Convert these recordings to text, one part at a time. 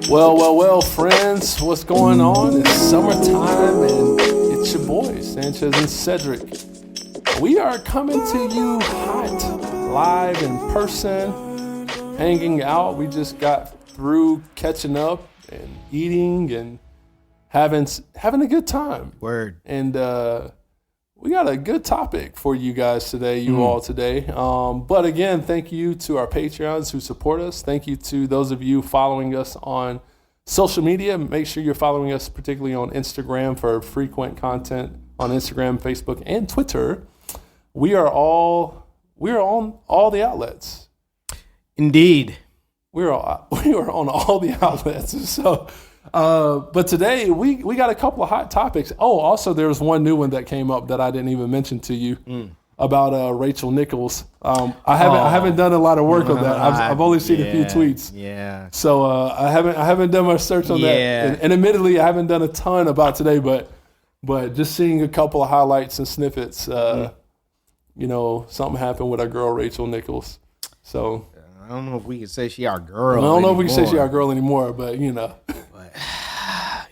Well, friends, what's going on? It's summertime, and it's your boys, Sanchez and Cedric. We are coming to you hot, live in person, hanging out. We just got through catching up and eating and having a good time. Word. And we got a good topic for you guys today, all today. But again, thank you to our Patreons who support us. Thank you to those of you following us on social media. Make sure you're following us, particularly on Instagram, for frequent content on Instagram, Facebook, and Twitter. We are on all the outlets. Indeed. We are on all the outlets. So, but today we got a couple of hot topics. Oh, also there's one new one that came up that I didn't even mention to you about Rachel Nichols. I haven't done a lot of work on that. I've only seen a few tweets. Yeah. So I haven't done my search on that. And admittedly, I haven't done a ton about today, but just seeing a couple of highlights and snippets. Something happened with our girl Rachel Nichols. So I don't know if we can say she our girl. I don't know if we can say she our girl anymore, but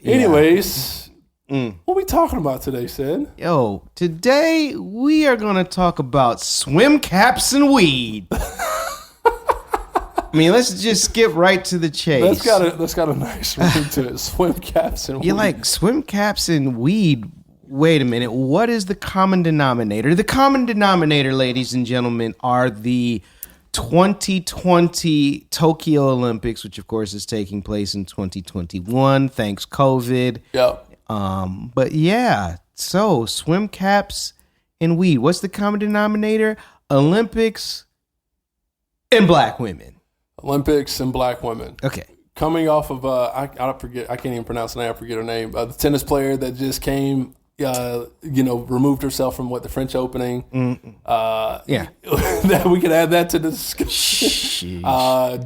Anyways, what we talking about today, Sid? Yo, today we are going to talk about swim caps and weed. I mean, let's just skip right to the chase. That's got a nice ring to it. Swim caps and weed. You're like, swim caps and weed. Wait a minute. What is the common denominator? The common denominator, ladies and gentlemen, are the 2020 Tokyo Olympics, which of course is taking place in 2021. Thanks, COVID. Yep. But yeah, so swim caps and weed. What's the common denominator? Olympics and black women. Olympics and black women. Okay. Coming off of I forget. I can't even pronounce the name. I forget her name. The tennis player that just came. Removed herself from the French Opening. That we could add that to the discussion.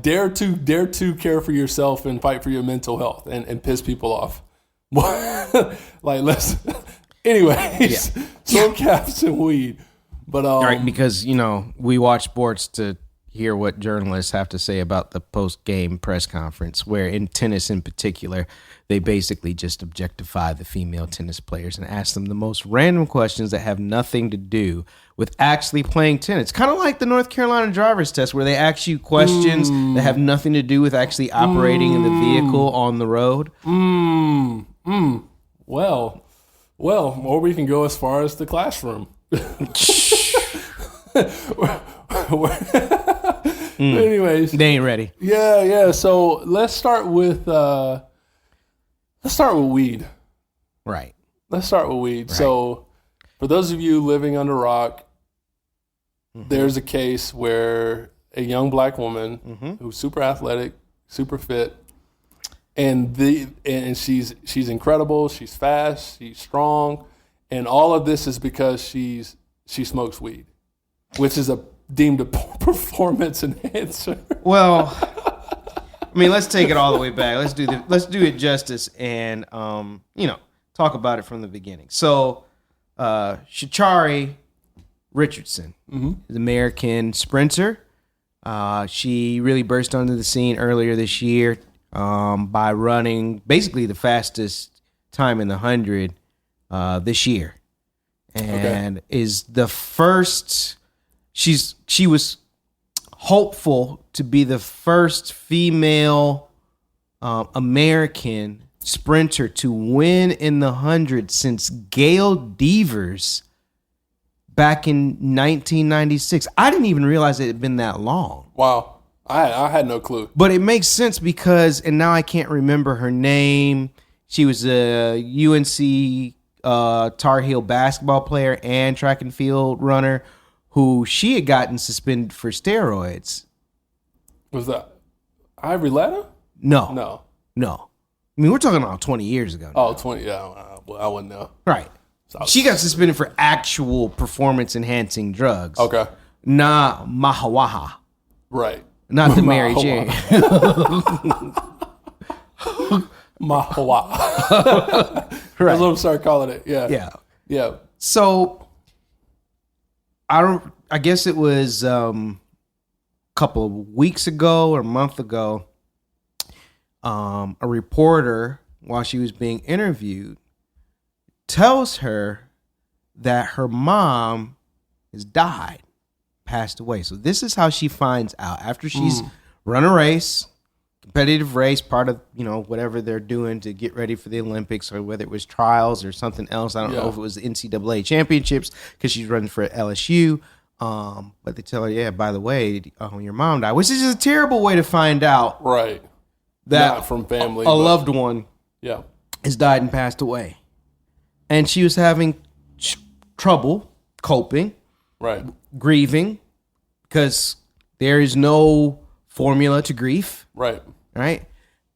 Dare to care for yourself and fight for your mental health and piss people off. Anyways, swim caps and weed. But right, because we watch sports to hear what journalists have to say about the post-game press conference, where in tennis in particular, they basically just objectify the female tennis players and ask them the most random questions that have nothing to do with actually playing tennis. Kind of like the North Carolina driver's test, where they ask you questions that have nothing to do with actually operating in the vehicle on the road. Well, or we can go as far as the classroom. Anyways, they ain't ready. Yeah. So let's start with weed. Right. Let's start with weed. Right. So for those of you living under a rock, there's a case where a young black woman who's super athletic, super fit, and she's incredible. She's fast. She's strong, and all of this is because she smokes weed, which is deemed a performance enhancer. Well, I mean, let's take it all the way back. Let's do it justice and talk about it from the beginning. So, Sha'Carri Richardson, an American sprinter. She really burst onto the scene earlier this year by running basically the fastest time in the 100 this year, and is the first. She was hopeful to be the first female American sprinter to win in the 100 since Gail Devers back in 1996. I didn't even realize it had been that long. Wow. I had no clue. But it makes sense because, and now I can't remember her name. She was a UNC Tar Heel basketball player and track and field runner who she had gotten suspended for steroids. Was that Ivory Latta? No. I mean, we're talking about 20 years ago now. 20, yeah. I wouldn't know. Right. She got suspended for actual performance-enhancing drugs. Okay. Nah, Mahawaha. Right. Not the Mary Jane. Mahawa. Right. That's what I'm starting calling it. Yeah. So I guess it was a couple of weeks ago or a month ago. a reporter, while she was being interviewed, tells her that her mom has died, passed away. So this is how she finds out after she's run a race, competitive race, part of, whatever they're doing to get ready for the Olympics, or whether it was trials or something else. I don't know if it was the NCAA championships because she's running for LSU. But they tell her, yeah, by the way, your mom died, which is just a terrible way to find out. Right. That not from family, a loved one has died and passed away. And she was having trouble coping, right, grieving, because there is no formula to grief. Right.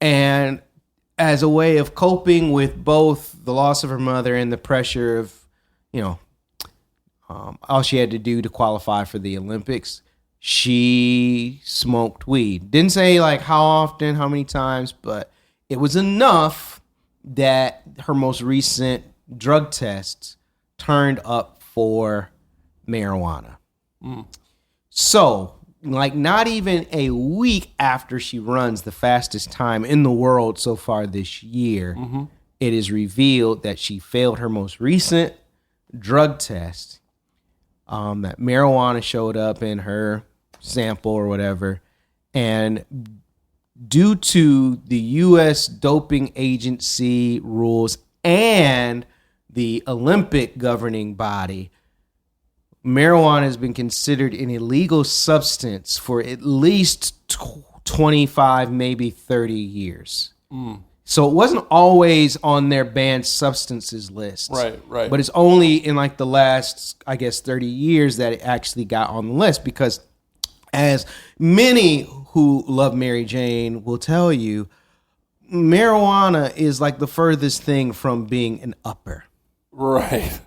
And as a way of coping with both the loss of her mother and the pressure of, all she had to do to qualify for the Olympics, she smoked weed. Didn't say like how often, how many times, but it was enough that her most recent drug tests turned up for marijuana. So, like, not even a week after she runs the fastest time in the world so far this year, it is revealed that she failed her most recent drug test. That marijuana showed up in her sample or whatever, and due to the U.S. doping agency rules and the Olympic governing body, marijuana has been considered an illegal substance for at least 25, maybe 30 years. So it wasn't always on their banned substances list. Right. But it's only in like the last, 30 years that it actually got on the list, because as many who love Mary Jane will tell you, marijuana is like the furthest thing from being an upper. Right.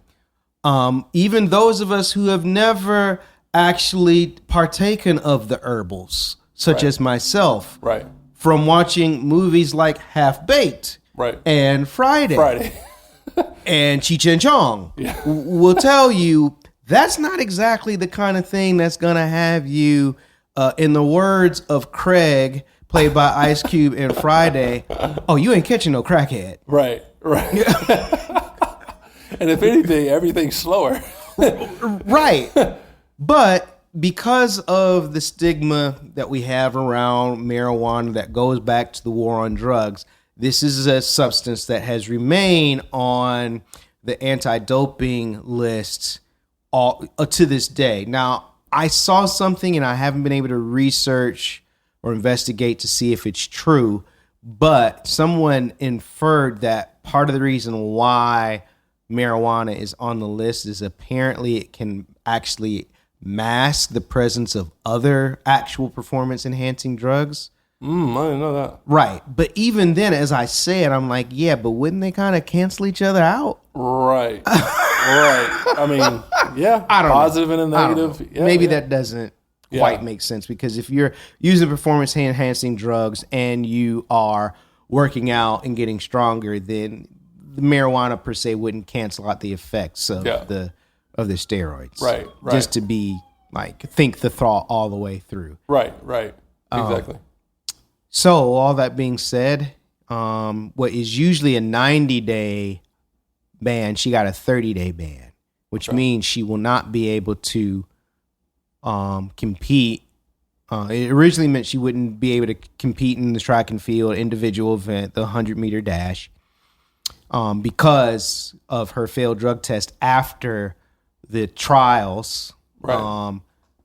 Even those of us who have never actually partaken of the herbals, such as myself, from watching movies like Half Baked, and Friday, and Cheech and Chong, will tell you that's not exactly the kind of thing that's gonna have you, in the words of Craig, played by Ice Cube in Friday, oh, you ain't catching no crackhead. Right. And if anything, everything's slower. Right. But because of the stigma that we have around marijuana that goes back to the war on drugs, this is a substance that has remained on the anti-doping list to this day. Now, I saw something, and I haven't been able to research or investigate to see if it's true, but someone inferred that part of the reason why marijuana is on the list is apparently it can actually mask the presence of other actual performance enhancing drugs. I didn't know that. Right. But even then, as I said, I'm like, yeah, but wouldn't they kind of cancel each other out? Right. I mean, yeah. I don't positive know. and a negative. Yeah, maybe that doesn't quite make sense, because if you're using performance enhancing drugs and you are working out and getting stronger, then the marijuana per se wouldn't cancel out the effects of the steroids. Right. Just to be like, think the thought all the way through. Right. Exactly. So all that being said, what is usually a 90-day ban, she got a 30-day ban, which means she will not be able to compete. It originally meant she wouldn't be able to compete in the track and field individual event, the 100-meter dash, because of her failed drug test after the trials.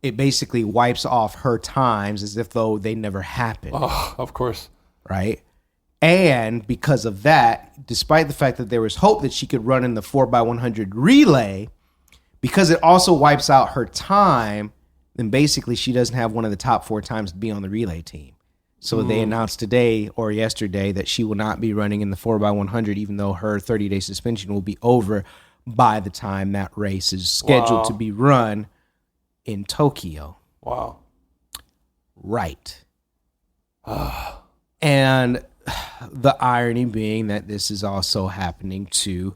It basically wipes off her times as if though they never happened. Oh, of course. Right? And because of that, despite the fact that there was hope that she could run in the 4x100 relay, because it also wipes out her time, then basically she doesn't have one of the top 4 times to be on the relay team. So they announced today or yesterday that she will not be running in the 4x100, even though her 30-day suspension will be over by the time that race is scheduled to be run in Tokyo. Wow. Right. And the irony being that this is also happening to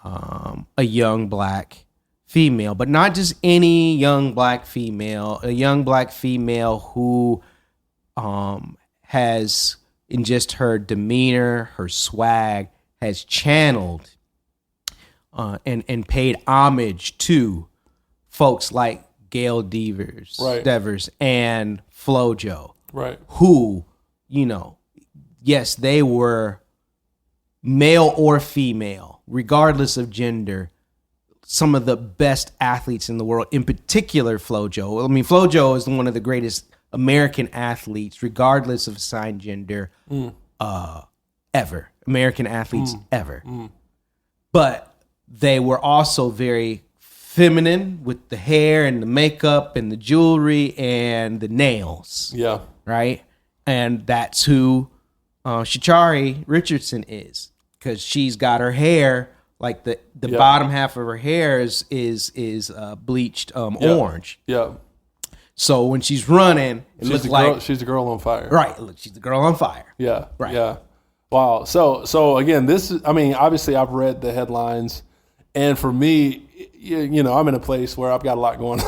a young black female, but not just any young black female, a young black female who is in just her demeanor, her swag, has channeled and paid homage to folks like Gail Devers, and FloJo, right? Who, yes, they were male or female, regardless of gender, some of the best athletes in the world. In particular, FloJo. I mean, FloJo is one of the greatest American athletes, regardless of assigned gender, ever. American athletes ever. But they were also very feminine with the hair and the makeup and the jewelry and the nails. Yeah. Right? And that's who Sha'Carri Richardson is, because she's got her hair, like the bottom half of her hair is bleached orange. Yeah. So when she's running, it looks like she's a girl on fire. Right. Look, she's the girl on fire. Yeah. Right. Yeah. Wow. So again, this is, I mean, obviously I've read the headlines, and for me, I'm in a place where I've got a lot going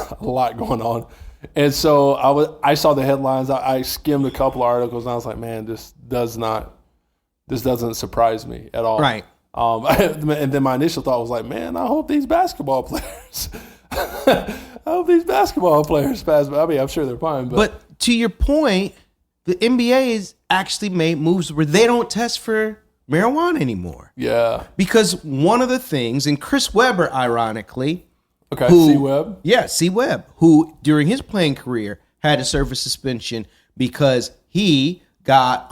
on. And so I saw the headlines. I skimmed a couple of articles, and I was like, man, this doesn't surprise me at all. Right. And then my initial thought was like, man, I hope these basketball players pass. I mean, I'm sure they're fine. But to your point, the NBA has actually made moves where they don't test for marijuana anymore. Yeah. Because one of the things, and Chris Webber, ironically. Okay, C-Webb? Yeah, C-Webb, who during his playing career had to serve a suspension because he got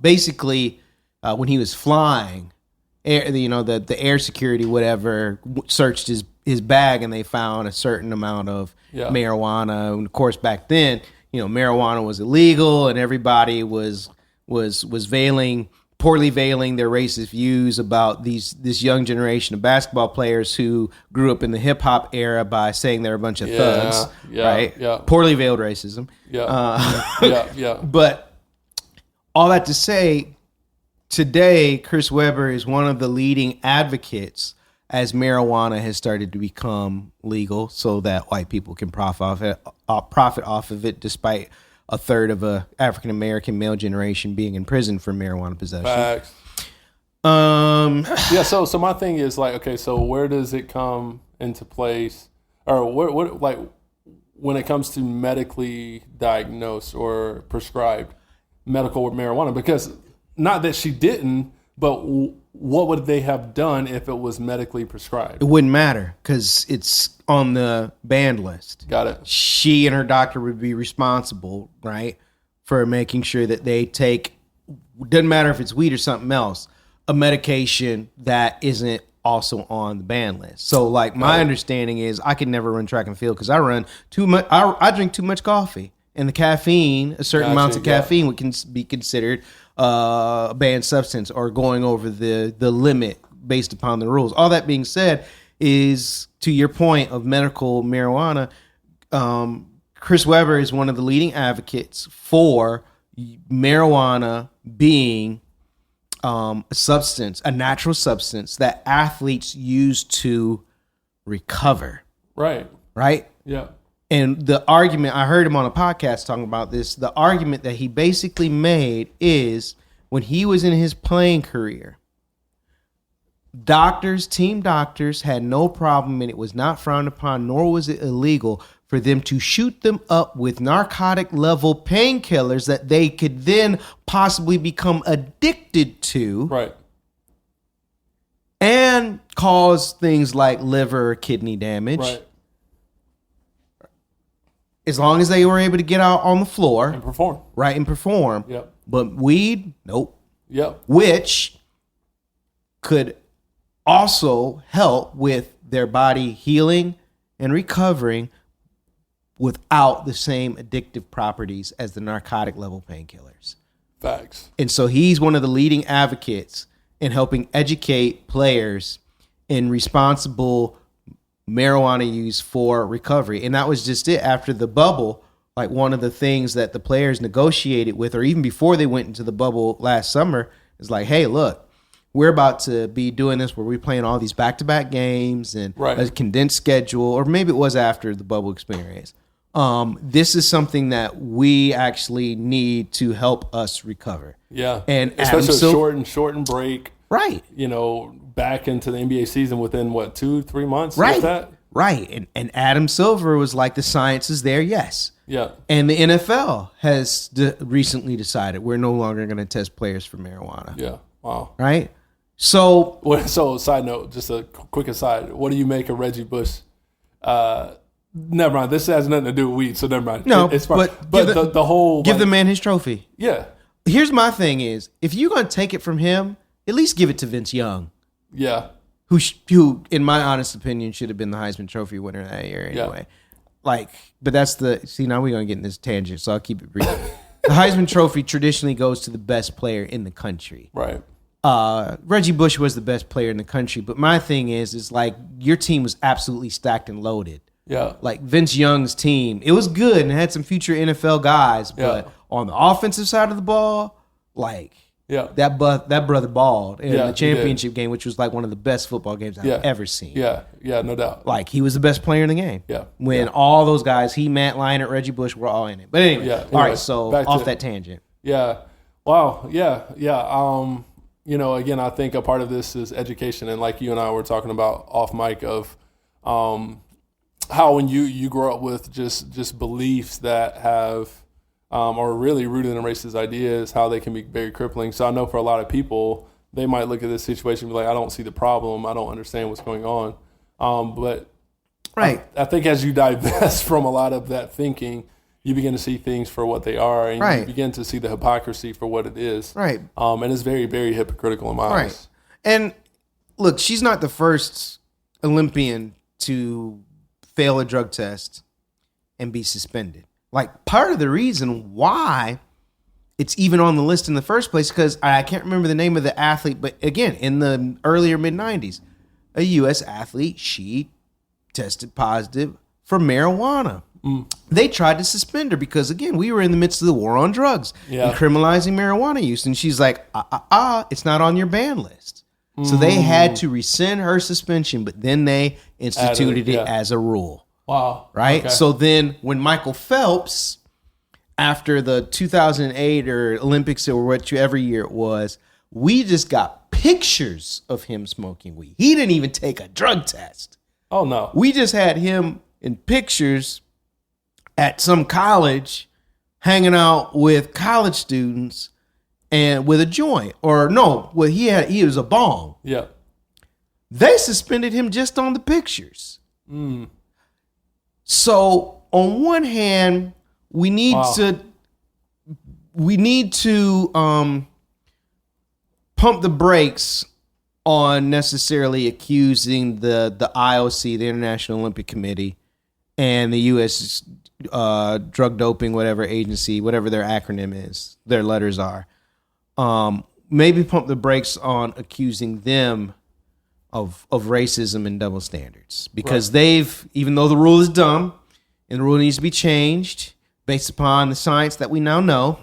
basically when he was flying, the air security, whatever, searched his bag and they found a certain amount of marijuana. And of course, back then, marijuana was illegal and everybody was poorly veiling their racist views about this young generation of basketball players who grew up in the hip hop era by saying they're a bunch of thugs, right? Yeah. Poorly veiled racism. Yeah. But all that to say, today, Chris Webber is one of the leading advocates as marijuana has started to become legal so that white people can profit off of it, despite a third of a African-American male generation being in prison for marijuana possession. Facts. So my thing is like, okay, so where does it come into place, or what like when it comes to medically diagnosed or prescribed medical marijuana? Because not that she didn't, but what would they have done if it was medically prescribed? It wouldn't matter because it's on the banned list. Got it. She and her doctor would be responsible, right, for making sure that they take, doesn't matter if it's weed or something else, a medication that isn't also on the banned list. So, like, my understanding is I could never run track and field because I run too much. I drink too much coffee, and the caffeine, a certain amount of caffeine would be considered a banned substance or going over the limit based upon the rules. All that being said, is to your point of medical marijuana, Chris Webber is one of the leading advocates for marijuana being a substance, a natural substance that athletes use to recover. Right. Right? Yeah. And the argument, I heard him on a podcast talking about this, the argument that he basically made is when he was in his playing career, team doctors had no problem, and it was not frowned upon, nor was it illegal for them to shoot them up with narcotic level painkillers that they could then possibly become addicted to. Right. And cause things like liver or kidney damage. Right. As long as they were able to get out on the floor. And perform. Right, and perform. Yep. But weed, nope. Yep. Which could also help with their body healing and recovering without the same addictive properties as the narcotic level painkillers. Facts. And so he's one of the leading advocates in helping educate players in responsible marijuana use for recovery. And that was just it. After the bubble, like one of the things that the players negotiated with, or even before they went into the bubble last summer, is like, hey, look, we're about to be doing this where we're playing all these back-to-back games and a condensed schedule, or maybe it was after the bubble experience. This is something that we actually need to help us recover. Yeah. And especially a shortened break. Right. Back into the NBA season within 2-3 months? Right. Like that? Right. And Adam Silver was like, the science is there, yes. Yeah. And the NFL has recently decided we're no longer going to test players for marijuana. Yeah. Wow. Right? So, side note, just a quick aside. What do you make of Reggie Bush? Never mind. This has nothing to do with weed, so never mind. No, it's fine. but the whole give the man his trophy. Yeah. Here's my thing: is if you're going to take it from him, at least give it to Vince Young. Yeah. Who, in my honest opinion, should have been the Heisman Trophy winner that year anyway. Yeah. But that's now we're going to get in this tangent, so I'll keep it brief. The Heisman Trophy traditionally goes to the best player in the country. Right. Reggie Bush was the best player in the country, but my thing is like your team was absolutely stacked and loaded. Yeah. Like Vince Young's team, it was good and had some future NFL guys, but on the offensive side of the ball, that brother balled in the championship game, which was like one of the best football games I've ever seen. Yeah, no doubt. Like he was the best player in the game. Yeah. When all those guys, Matt Leinart, Reggie Bush, were all in it. But anyway, all right. So off that tangent. Yeah. Wow. Yeah. Again, I think a part of this is education, and like you and I were talking about off mic of how when you grow up with just beliefs that have are really rooted in racist ideas, how they can be very crippling. So I know for a lot of people, they might look at this situation and be like, I don't see the problem. I don't understand what's going on. But right. I think as you divest from a lot of that thinking, you begin to see things for what they are, and you begin to see the hypocrisy for what it is. Right. And it's very, very hypocritical in my eyes. And look, she's not the first Olympian to fail a drug test and be suspended. Like, part of the reason why it's even on the list in the first place, because I can't remember the name of the athlete, but again, in the earlier mid-90s, a U.S. athlete, she tested positive for marijuana. They tried to suspend her because, again, we were in the midst of the war on drugs and criminalizing marijuana use. And she's like, it's not on your ban list. So they had to rescind her suspension, but then they instituted it as a rule. Wow. Right? Okay. So then when Michael Phelps, after the 2008 or Olympics or whichever year it was, we just got pictures of him smoking weed. He didn't even take a drug test. Oh, no. We just had him in pictures at some college hanging out with college students and with a joint. Or no, well, he was a bong. Yeah. They suspended him just on the pictures. So on one hand, we need to pump the brakes on necessarily accusing the IOC, the International Olympic Committee, and the U.S. Drug doping, whatever agency, whatever their acronym is, their letters are. Maybe pump the brakes on accusing them of racism and double standards, because they've, even though the rule is dumb and the rule needs to be changed based upon the science that we now know,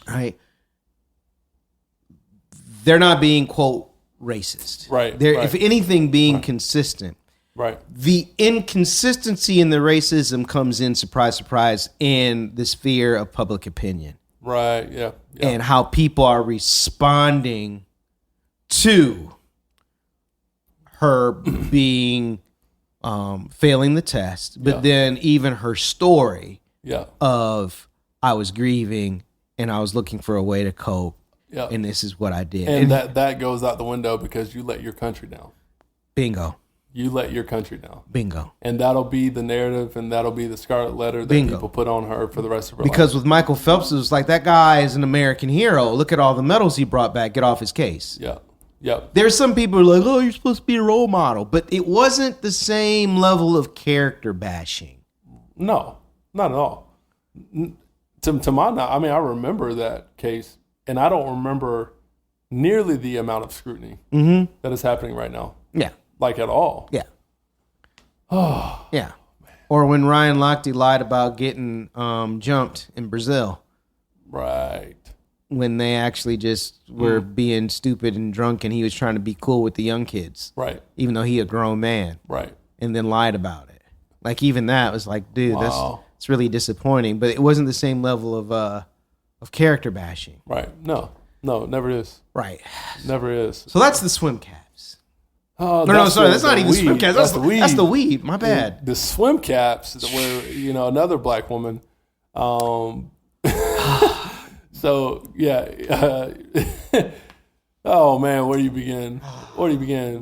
right? They're not being, quote, racist. Right. They're, if anything, being consistent. Right. The inconsistency in the racism comes in, surprise, surprise, in the sphere of public opinion. Right. Yeah. And how people are responding to her being failing the test, but then even her story of I was grieving and I was looking for a way to cope, and this is what I did. And that goes out the window because you let your country down. Bingo. You let your country down. Bingo. And that'll be the narrative, and that'll be the scarlet letter that people put on her for the rest of her life. Because with Michael Phelps, it was like, that guy is an American hero. Look at all the medals he brought back. Get off his case. Yeah. Yep. There's some people who are like, oh, you're supposed to be a role model. But it wasn't the same level of character bashing. No, not at all. To my knowledge, I mean, I remember that case, and I don't remember nearly the amount of scrutiny that is happening right now. Yeah. Like at all. Yeah. Oh. Yeah. Or when Ryan Lochte lied about getting jumped in Brazil. Right. When they actually just were being stupid and drunk, and he was trying to be cool with the young kids. Right. Even though he a grown man. Right. And then lied about it. Like even that was like, dude, Wow. it's really disappointing. But it wasn't the same level of character bashing. Right. No, it never is. Right. Never is. So that's the swim caps. Oh, No, sorry, that's not the even swim weed. caps. That's the weed. That's the weed. My bad. The swim caps were, another black woman. So yeah. Oh man, where do you begin?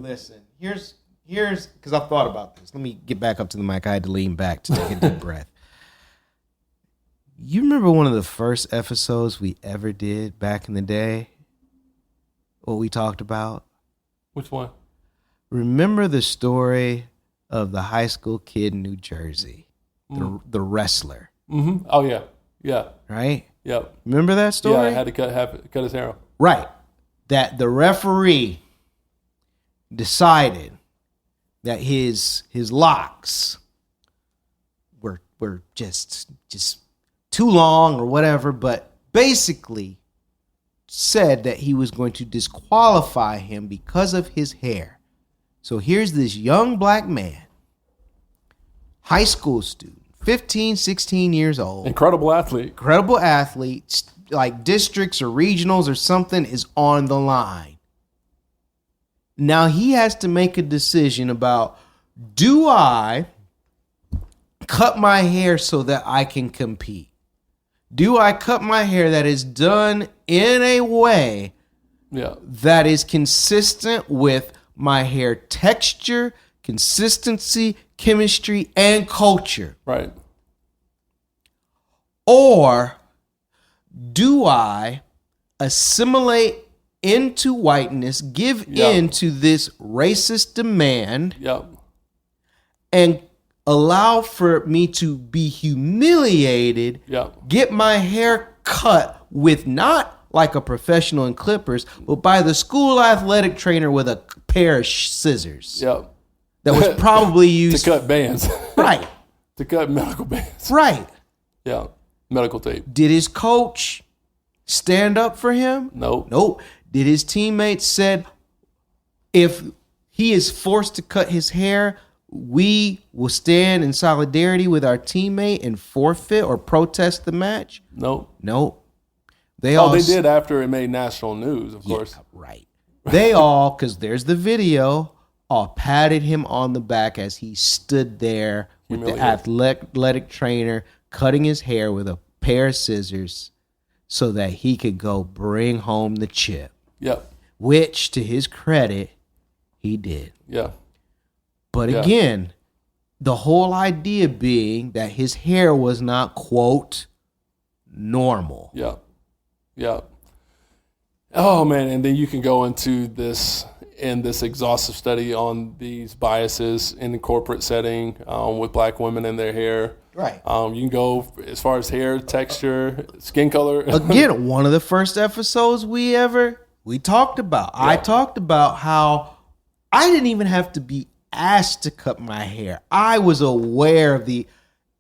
Listen, here's because I've thought about this. Let me get back up to the mic. I had to lean back to take a deep breath. You remember one of the first episodes we ever did back in the day? What we talked about? Which one? Remember the story of the high school kid in New Jersey, the wrestler, Mm-hmm. Oh yeah. right? Yep. Remember that story? Yeah, I had to cut his hair off. Right. That the referee decided that his locks were just too long or whatever, but basically said that he was going to disqualify him because of his hair. So here's this young black man, high school student, 15, 16 years old. Incredible athlete. Incredible athlete, like districts or regionals or something is on the line. Now he has to make a decision about, do I cut my hair so that I can compete? Do I cut my hair that is done in a way Yeah. that is consistent with my hair texture, consistency, chemistry, and culture? Right. Or do I assimilate into whiteness, give in to this racist demand, Yep. and allow for me to be humiliated, Yep. get my hair cut with not like a professional in clippers, but by the school athletic trainer with a pair of scissors Yep. that was probably To used. cut bands. Right, To cut medical bands. right. Yeah. Medical tape. Did his coach stand up for him? Nope. Nope. Did his teammates said, if he is forced to cut his hair, we will stand in solidarity with our teammate and forfeit or protest the match? Nope. Nope. They all They did after it made national news, of course. right. They all, because there's the video, all patted him on the back as he stood there with the athletic trainer cutting his hair with a pair of scissors so that he could go bring home the chip, Yep. which, to his credit, he did. Yeah. But again, the whole idea being that his hair was not, quote, normal. Yeah. Yeah. Oh man, and then you can go into this exhaustive study on these biases in the corporate setting with black women and their hair. Right. You can go as far as hair texture, skin color. Again, one of the first episodes we talked about. I talked about how I didn't even have to be asked to cut my hair. I was aware of the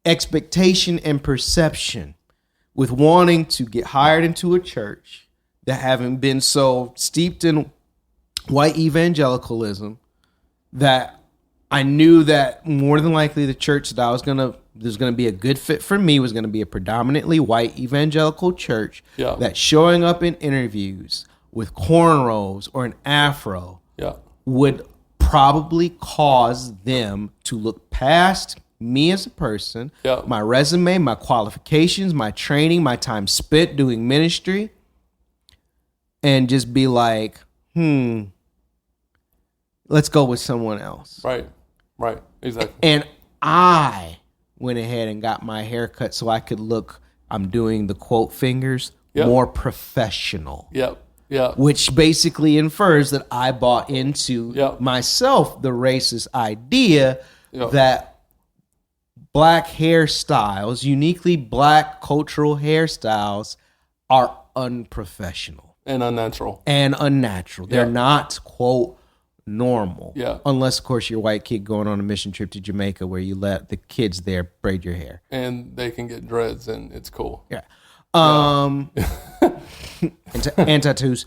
expectation and perception with wanting to get hired into a church that having been so steeped in white evangelicalism that I knew that more than likely the church that there's going to be a good fit for me was going to be a predominantly white evangelical church that showing up in interviews with cornrows or an afro would probably cause them to look past me as a person, my resume, my qualifications, my training, my time spent doing ministry, and just be like, let's go with someone else. Right. Exactly. And I went ahead and got my hair cut so I could look, I'm doing the quote fingers, more professional. Yep. Which basically infers that I bought into myself the racist idea that black hairstyles, uniquely black cultural hairstyles, are unprofessional. And unnatural. They're not, quote, normal. Yeah. Unless, of course, you're a white kid going on a mission trip to Jamaica where you let the kids there braid your hair. And they can get dreads and it's cool. Yeah. And tattoos.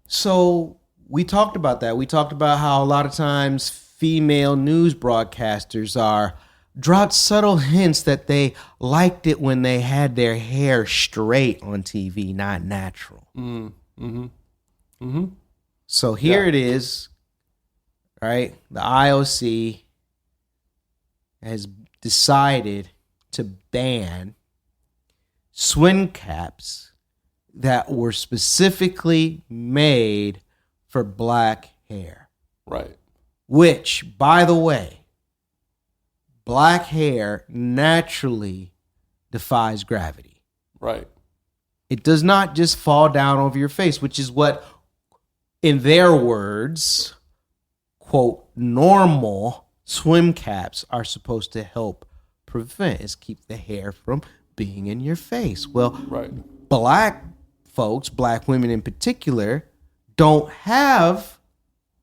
So we talked about that. We talked about how a lot of times female news broadcasters are dropped subtle hints that they liked it when they had their hair straight on TV, not natural. So here it is, right? The IOC has decided to ban swim caps that were specifically made for black hair. Right. Which, by the way, black hair naturally defies gravity. Right. It does not just fall down over your face, which is what, in their words, quote, normal swim caps are supposed to help prevent, is keep the hair from being in your face. Well, Right. black folks, black women in particular, don't have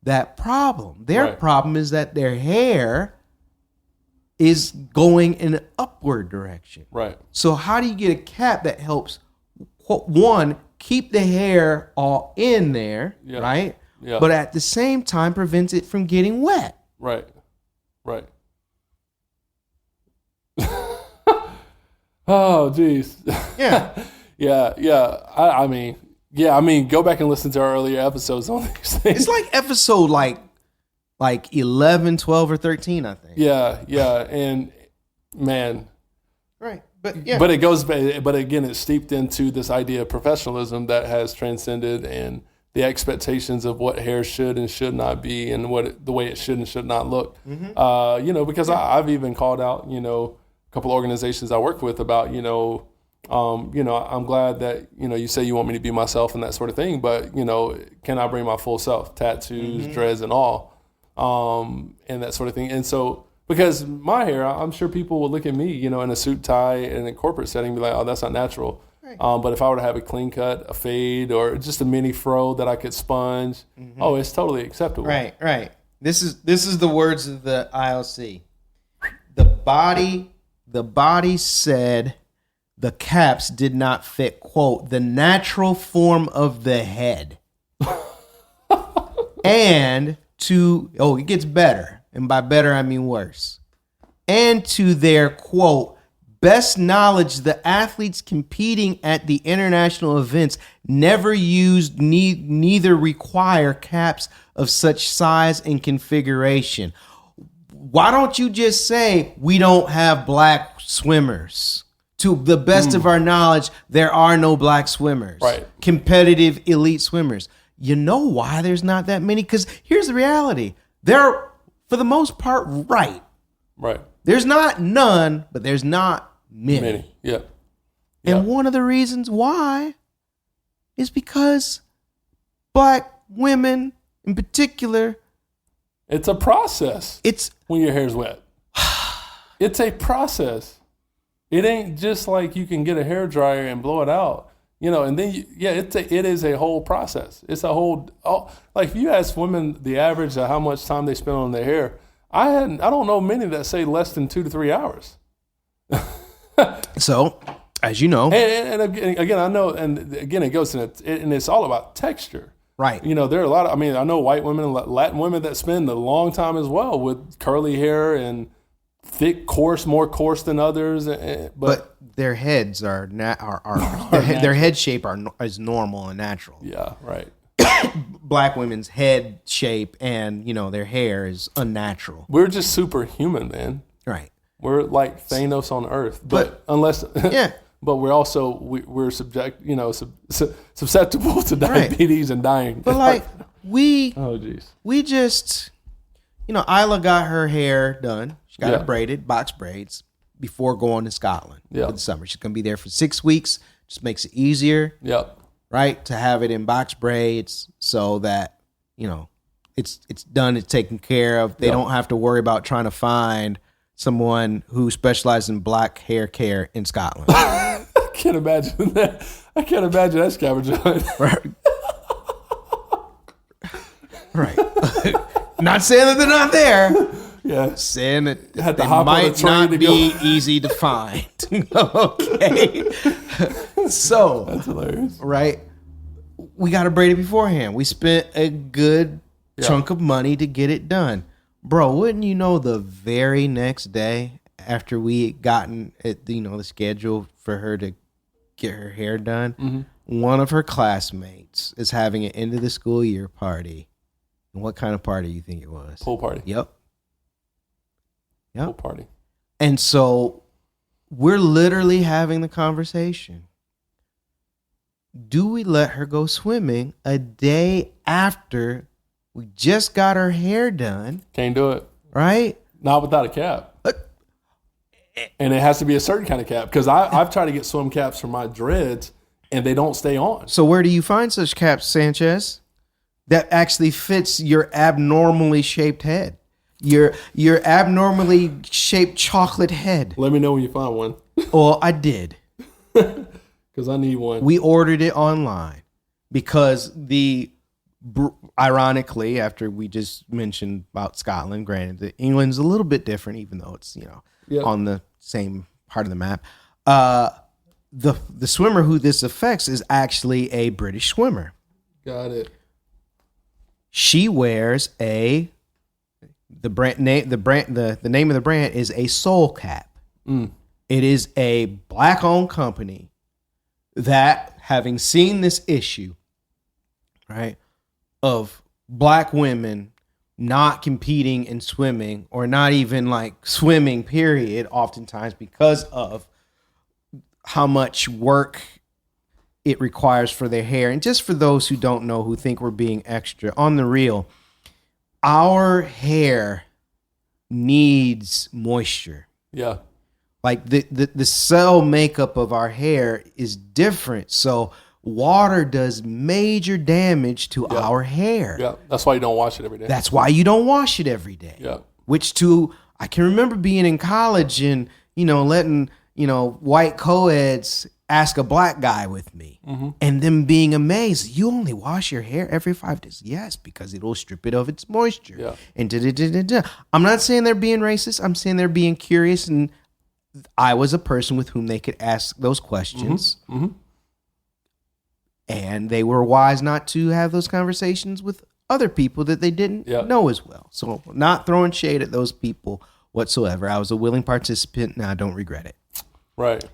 that problem. Their Right. problem is that their hair is going in an upward direction. Right. So how do you get a cap that helps, one, keep the hair all in there, Yeah. right? Yeah. But at the same time prevents it from getting wet. Right. Right. Oh, geez. Yeah. Yeah. I mean, go back and listen to our earlier episodes on these things. It's like episode like 11, 12, or 13, I think. Yeah. And man, Right. But yeah. but it goes, but again, it's steeped into this idea of professionalism that has transcended and the expectations of what hair should and should not be and the way it should and should not look. Because I've even called out, a couple of organizations I work with about, I'm glad that, you say you want me to be myself and that sort of thing, but, can I bring my full self, tattoos, dreads and all, and that sort of thing. And so, because my hair, I'm sure people will look at me, in a suit, tie, in a corporate setting, and be like, oh, that's not natural. Right. But if I were to have a clean cut, a fade, or just a mini fro that I could sponge, oh, it's totally acceptable. Right. This is the words of the ILC. The body said the caps did not fit, quote, the natural form of the head. And it gets better. And by better, I mean worse. And to their, quote, best knowledge, the athletes competing at the international events never used, neither require caps of such size and configuration. Why don't you just say we don't have black swimmers? To the best of our knowledge, there are no black swimmers. Right. Competitive elite swimmers. You know why there's not that many? Because here's the reality. They're, for the most part, right. Right. There's not none, but there's not many. Yeah. And one of the reasons why is because black women in particular, It's a process. it's When your hair's wet. It's a process. It ain't just like you can get a hair dryer and blow it out, and then it is a whole process. It's a whole, like if you ask women the average of how much time they spend on their hair, I don't know many that say less than 2 to 3 hours. so, as you know, And again, I know, and again, it goes and it's all about texture. right. There are a lot of, I know white women and Latin women that spend a long time as well with curly hair and thick, more coarse than others. But their heads are their head shape is normal and natural. yeah, right. Black women's head shape and their hair is unnatural. We're just superhuman, man. Right. We're like Thanos on Earth, but unless, Yeah. but we're also we're susceptible to diabetes and dying. But like we oh geez, just Isla got her hair done. She got Yeah. it braided, box braids, before going to Scotland Yeah. for the summer. She's gonna be there for 6 weeks. Just makes it easier, yep, right, to have it in box braids so that it's done, it's taken care of. They Yeah. don't have to worry about trying to find someone who specializes in black hair care in Scotland. I can't imagine that. I can't imagine that scavenger hunt. Right. Not saying that they're not there. Yeah, Saying that Had to they hop on a might train not to be go. easy to find. Okay. So, that's hilarious. right, we got to braid it beforehand. We spent a good chunk of money to get it done. Bro, wouldn't you know the very next day after we had gotten the schedule for her to get her hair done, one of her classmates is having an end of the school year party. And what kind of party do you think it was? Pool party. Yep. Pool party. And so we're literally having the conversation. Do we let her go swimming a day after we just got her hair done? Can't do it. Right? Not without a cap. And it has to be a certain kind of cap, because I've tried to get swim caps for my dreads and they don't stay on. So where do you find such caps, Sanchez, that actually fits your abnormally shaped head? Your abnormally shaped chocolate head. Let me know when you find one. Well, I did. Because I need one. We ordered it online because ironically, after we just mentioned about Scotland, granted, England's a little bit different, even though it's, on the same part of the map. The swimmer who this affects is actually a British swimmer. Got it. She wears the name of the brand is a Soul Cap. It is a black-owned company that, having seen this issue, right, of black women not competing in swimming, or not even like swimming, period, oftentimes because of how much work it requires for their hair. And just for those who don't know, who think we're being extra, on the real, our hair needs moisture. Yeah. Like the cell makeup of our hair is different. So water does major damage to our hair. Yeah. That's why you don't wash it every day. That's why you don't wash it every day. Yeah. I can remember being in college and, letting, white co-eds ask a black guy with me and them being amazed. You only wash your hair every 5 days. Yes, because it'll strip it of its moisture. Yeah. And I'm not saying they're being racist. I'm saying they're being curious, and I was a person with whom they could ask those questions. And they were wise not to have those conversations with other people that they didn't know as well. So not throwing shade at those people whatsoever. I was a willing participant, and I don't regret it. Right.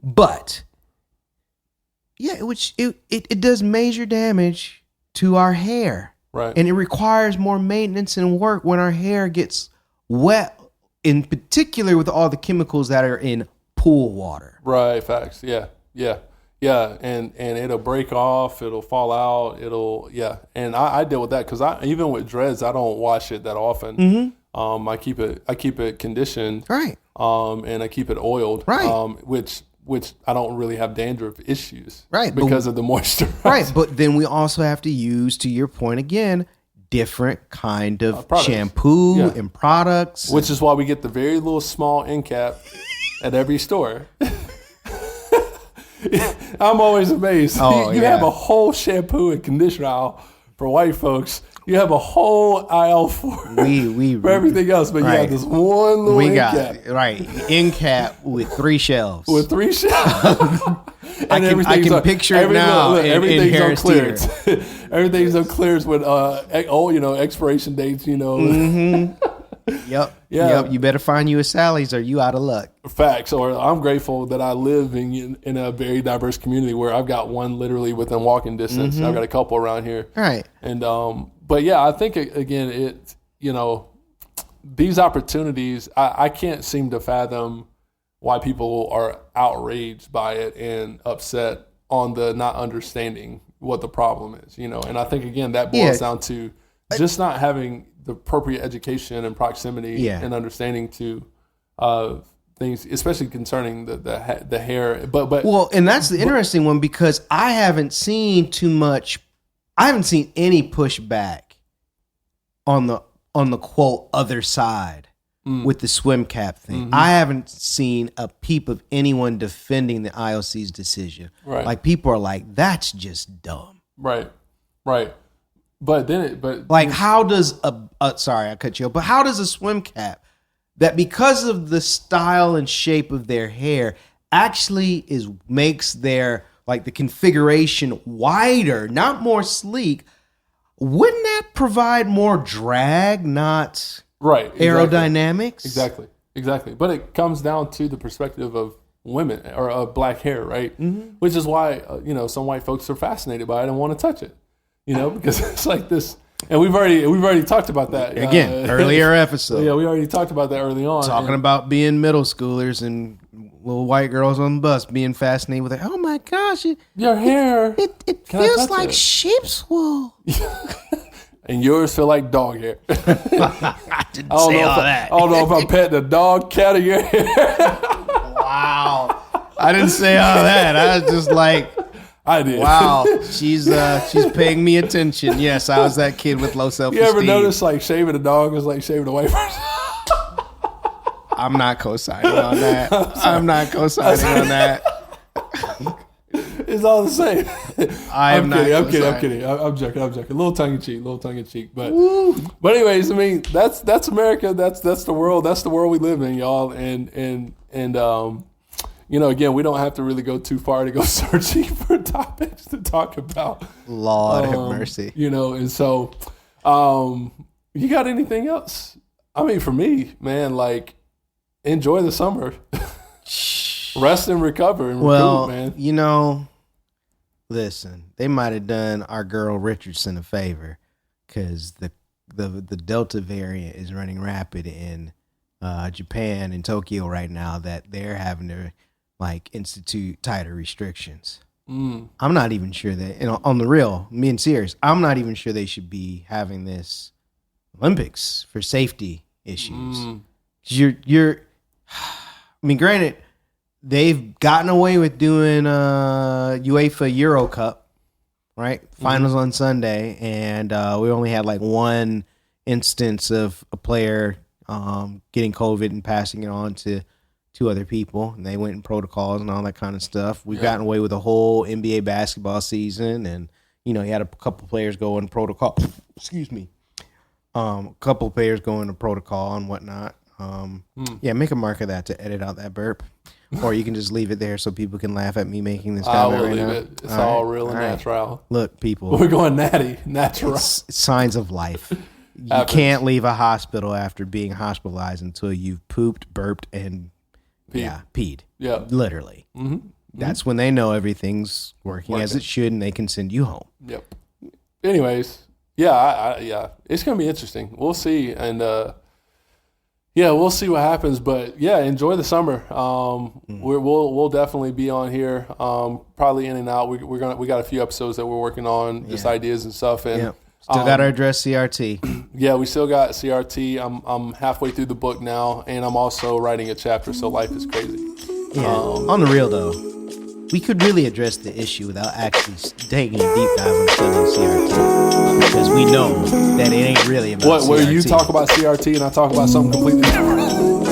But yeah, it does major damage to our hair. Right. And it requires more maintenance and work when our hair gets wet, in particular with all the chemicals that are in pool water. Right. Facts. Yeah. Yeah. Yeah. And it'll break off. It'll fall out. And I deal with that because even with dreads, I don't wash it that often. I keep it conditioned. Right. And I keep it oiled. Right. Which I don't really have dandruff issues. Right. Because of the moisture. Right. But then we also have to use, to your point again, different kind of shampoo and products. Which is why we get the very little small end cap at every store. I'm always amazed. You have a whole shampoo and conditioner aisle for white folks. You have a whole aisle for everything else, but you have this one little end cap. End cap with 3 shelves. With 3 shelves. I can picture it now. Everything's on clearance. Everything's on clearance with expiration dates. Yep. You better find you a Sally's or you out of luck. Facts. Or I'm grateful that I live in a very diverse community where I've got one literally within walking distance. I've got a couple around here. Right. And but yeah, I think again these opportunities, I can't seem to fathom why people are outraged by it and upset on the not understanding what the problem is, And I think again that boils down to just not having the appropriate education and proximity and understanding to things, especially concerning the hair. But well, and that's the interesting one because I haven't seen any pushback on the quote other side with the swim cap thing. I haven't seen a peep of anyone defending the IOC's decision. Right. Like people are like, that's just dumb. Right. But how does sorry, I cut you off, but how does a swim cap that, because of the style and shape of their hair, actually makes their, like, the configuration wider, not more sleek, wouldn't that provide more drag, not Right. Exactly. aerodynamics. Exactly. But it comes down to the perspective of women or of black hair, right? Mm-hmm. Which is why some white folks are fascinated by it and want to touch it, because it's like this. And we've already talked about that again, earlier episode. Yeah, we already talked about that early on. Talking about being middle schoolers and little white girls on the bus being fascinated with it. Oh my gosh, your hair! It feels like sheep's wool. And yours feel like dog hair. I didn't say all that. I don't know if I'm petting a dog, cat, or your hair. Wow, I didn't say all that. I was just like. I did. Wow, she's paying me attention. Yes, I was that kid with low self-esteem. You ever notice like shaving a dog is like shaving a white person? I'm not co-signing on that. I'm not co-signing on that. It's all the same. I'm kidding. I'm joking. A little tongue in cheek. But anyways, I mean that's America. That's the world. That's the world we live in, y'all. And again, we don't have to really go too far to go searching for topics to talk about. Lord have mercy. And so, you got anything else? I mean, for me, man, like, enjoy the summer. Rest and recover and recoup, man. Listen, they might have done our girl Richardson a favor because the Delta variant is running rapid in Japan and Tokyo right now that they're having to institute tighter restrictions. I'm not even sure that, on the real, being serious, I'm not even sure they should be having this Olympics for safety issues. Granted, they've gotten away with doing UEFA Euro Cup, right? Finals on Sunday, and we only had one instance of a player getting COVID and passing it on to two other people, and they went in protocols and all that kind of stuff. We've gotten away with a whole NBA basketball season, and you had a couple players go in protocol. Excuse me, a couple players go into protocol and whatnot. Make a mark of that to edit out that burp, or you can just leave it there so people can laugh at me making this comment right now. I will leave it. It's all real and natural. Look, people, we're going natural. It's signs of life. You can't leave a hospital after being hospitalized until you've pooped, burped, and peed. Yeah. Literally. Mm-hmm. That's when they know everything's working as it should and they can send you home. Yep. Anyways, it's going to be interesting. We'll see. And, we'll see what happens. But, enjoy the summer. We'll definitely be on here, probably in and out. We got a few episodes that we're working on, just ideas and stuff. And still got to address CRT. Yeah, we still got CRT. I'm halfway through the book now, and I'm also writing a chapter, so life is crazy. Yeah. On the real, though, we could really address the issue without actually taking a deep dive on studying CRT, because we know that it ain't really about CRT. Where you talk about CRT and I talk about something completely different.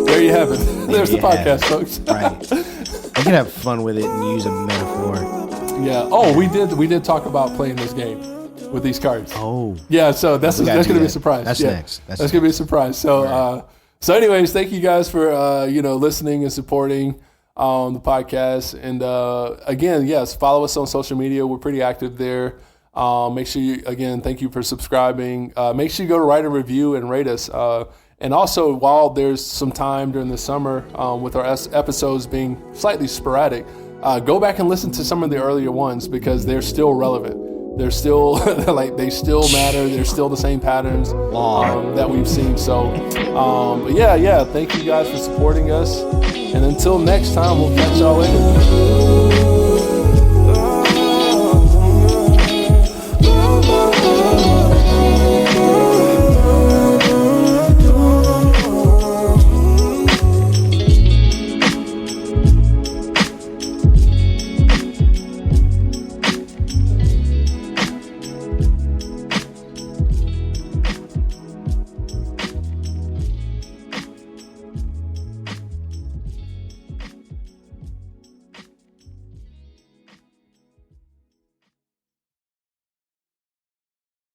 There you have it. There's the podcast, folks. Right. You can have fun with it and use a metaphor. Yeah. Oh, we did talk about playing this game with these cards. Oh. Yeah, so that's going to be a surprise. That's next. That's going to be a surprise. So anyways, thank you guys for listening and supporting the podcast. And again, yes, follow us on social media. We're pretty active there. Make sure thank you for subscribing. Make sure you go to write a review and rate us. And also, while there's some time during the summer with our episodes being slightly sporadic, go back and listen to some of the earlier ones because they're still relevant. They're still they still matter. They're still the same patterns that we've seen. So, but thank you guys for supporting us. And until next time, we'll catch y'all later.